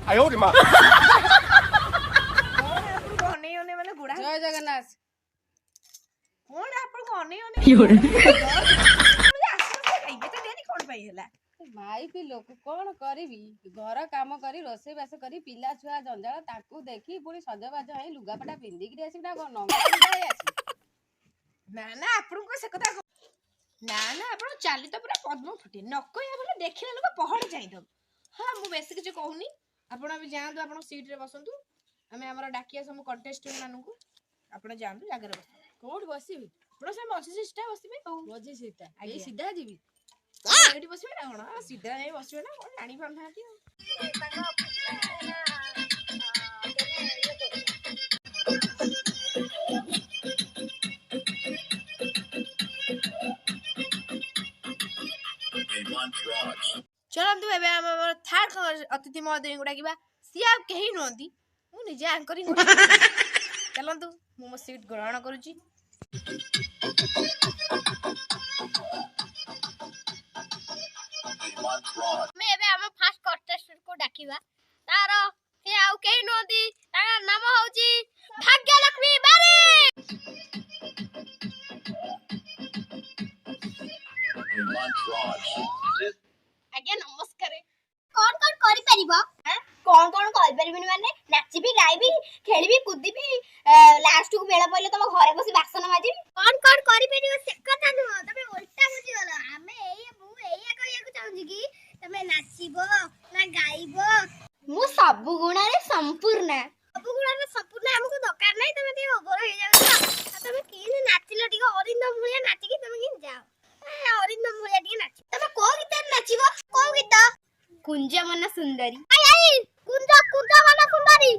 哎呦我的妈 जय जगन्नाथ माइपी लोक कौन करी घर काम करी रोसई बास करी पिला छुआ जंजाल ताकू देखी पुणी सजबाज है लुगापटा पिंधिकी आसी ना ना आपको से कथा ना ना आप चाली तो पूरा पद्म फुटे न कहला देखिले लोक पहड़ जाइदब हाँ मु बेसी किछ कहूनी आपण भी जांतु आपण सीट रे बसंतु आमे हमर डाकिया सब कंटेस्टेंट मानू आपण जांतु जागर बस कोठ बसबी आपण से मझी सीटा बसबे मझी सीटा ए सीधा जीवी एठी बसबे ना कोन सीधा जाई बसबे ना कोन जानी पाम नाती चलतु एबे हमर थर्ड अतिथि महोदय गुडा किबा सी आप केही नोंदी मु निजे एंकरिंग चलतु मु मो सीट ग्रहण करूची मैं एबे हम फर्स्ट कंटेस्टेंट को डाकिबा तारो से आउ केही नोंदी तार नाम होउची भाग्यलक्ष्मी बारी आज्ञा नमस्कार कौन करि परिबो कौन करि परिबिनी माने नाचिबी गाइबी खेलिबी कुदिबी लास्ट को बेला पहिले तम घरे बसी बासन माजिबी कौन करि परिबो से कथा न तमे उल्टा बुझी गलो हमें एया कहिया को चाहूजी की तमे नाचिबो ना गाइबो मु सब गुण रे संपूर्ण हमको दरकार नै तमे ते ओवर हो जाउ तमे केने नाचिलो टिको अरिंदम भलिया नाचि की तमे किन जाओ अरिंदम भलिया टिके नाचि तमे को गीत नाचिबो को गीत कुंज मन सुंदरी आई कुंज मन सुंदरी